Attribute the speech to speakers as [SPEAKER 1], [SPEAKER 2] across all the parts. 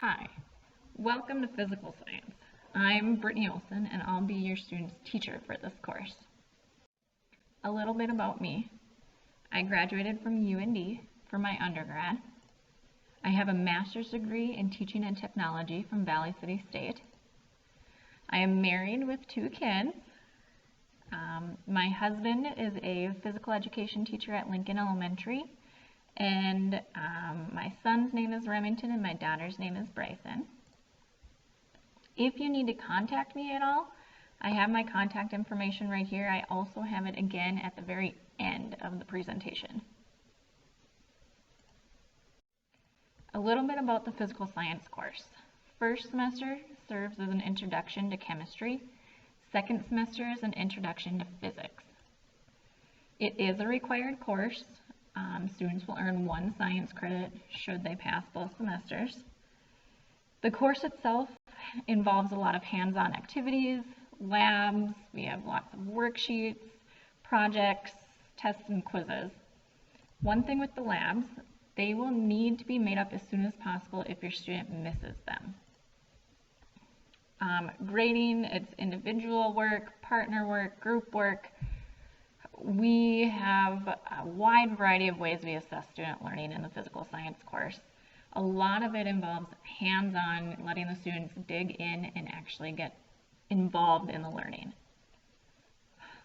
[SPEAKER 1] Hi, welcome to Physical Science. I'm Brittany Olson and I'll be your student's teacher for this course. A little bit about me. I graduated from UND for my undergrad. I have a master's degree in teaching and technology from Valley City State. I am married with 2 kids. My husband is a physical education teacher at Lincoln Elementary, and my son's name is Remington and my daughter's name is Bryson. If you need to contact me at all, I have my contact information right here. I also have it again at the very end of the presentation. A little bit about the physical science course. First semester serves as an introduction to chemistry. Second semester is an introduction to physics. It is a required course. Students will earn 1 science credit should they pass both semesters. The course itself involves a lot of hands-on activities, labs, we have lots of worksheets, projects, tests, and quizzes. One thing with the labs, they will need to be made up as soon as possible if your student misses them. Grading, it's individual work, partner work, group work. We have a wide variety of ways we assess student learning in the physical science course. A lot of it involves hands-on, letting the students dig in and actually get involved in the learning.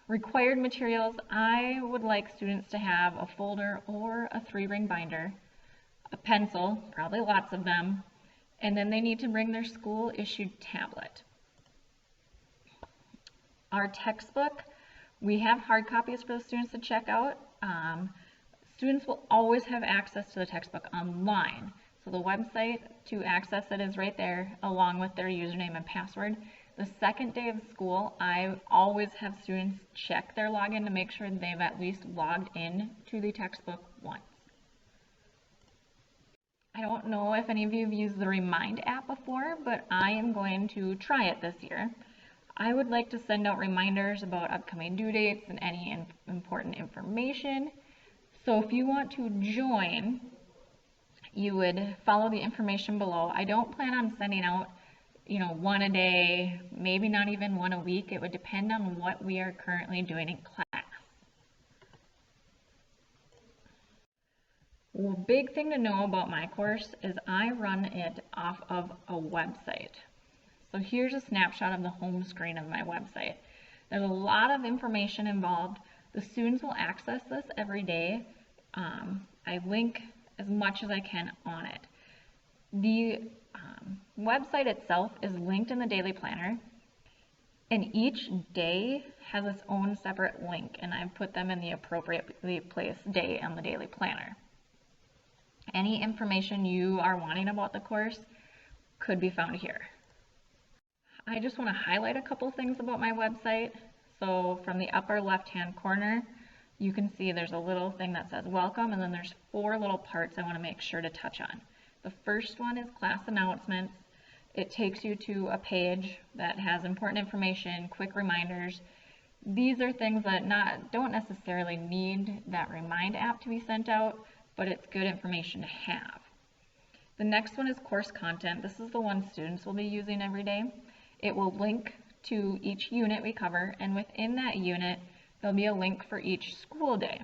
[SPEAKER 1] Required materials, I would like students to have a folder or a 3-ring binder, a pencil, probably lots of them, and then they need to bring their school-issued tablet. Our textbook, we have hard copies for the students to check out. Students will always have access to the textbook online. So the website to access it is right there along with their username and password. The second day of school, I always have students check their login to make sure they've at least logged in to the textbook once. I don't know if any of you have used the Remind app before, but I am going to try it this year. I would like to send out reminders about upcoming due dates and any important information. So if you want to join, you would follow the information below. I don't plan on sending out, 1 a day, maybe not even 1 a week. It would depend on what we are currently doing in class. Well, big thing to know about my course is I run it off of a website. So here's a snapshot of the home screen of my website. There's a lot of information involved. The students will access this every day. I link as much as I can on it. The website itself is linked in the daily planner, and each day has its own separate link, and I've put them in the appropriately placed day on the daily planner. Any information you are wanting about the course could be found here. I just want to highlight a couple things about my website. So from the upper left-hand corner, you can see there's a little thing that says welcome, and then there's 4 little parts I want to make sure to touch on. The first one is class announcements. It takes you to a page that has important information, quick reminders. These are things that don't necessarily need that Remind app to be sent out, but it's good information to have. The next one is course content. This is the one students will be using every day. It will link to each unit we cover, and within that unit, there'll be a link for each school day.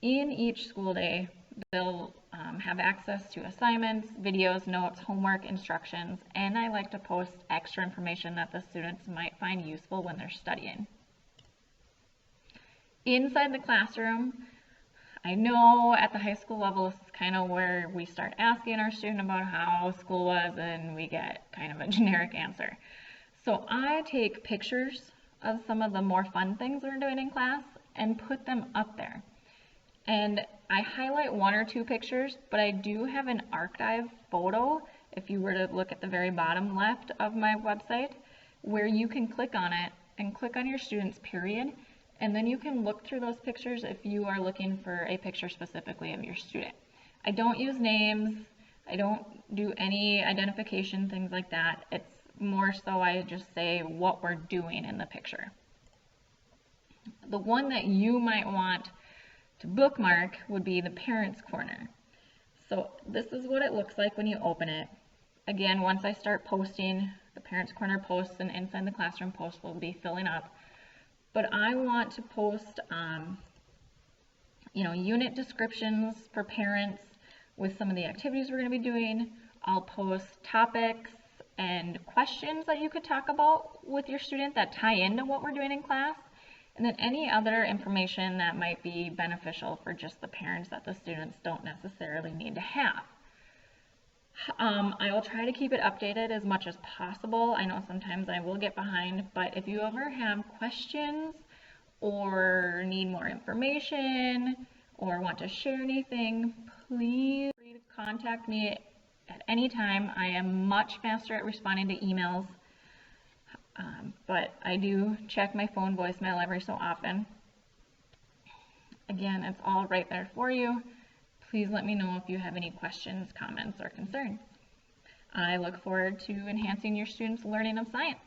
[SPEAKER 1] In each school day, they'll have access to assignments, videos, notes, homework, instructions, and I like to post extra information that the students might find useful when they're studying. Inside the classroom, I know at the high school level, this is kind of where we start asking our student about how school was, and we get kind of a generic answer. So I take pictures of some of the more fun things we're doing in class and put them up there. And I highlight 1 or 2 pictures, but I do have an archive photo, if you were to look at the very bottom left of my website, where you can click on it and click on your student's period, and then you can look through those pictures if you are looking for a picture specifically of your student. I don't use names, I don't do any identification, things like that. It's more so I just say what we're doing in the picture. The one that you might want to bookmark would be the Parents Corner. So this is what it looks like when you open it. again, once I start posting, the Parents Corner posts and Inside the Classroom posts will be filling up. But I want to post, unit descriptions for parents with some of the activities we're going to be doing. I'll post topics and questions that you could talk about with your student that tie into what we're doing in class. And then any other information that might be beneficial for just the parents that the students don't necessarily need to have. I will try to keep it updated as much as possible. I know sometimes I will get behind, but if you ever have questions or need more information or want to share anything, please feel free to contact me at any time. I am much faster at responding to emails, but I do check my phone voicemail every so often. Again, it's all right there for you. Please let me know if you have any questions, comments, or concerns. I look forward to enhancing your students' learning of science.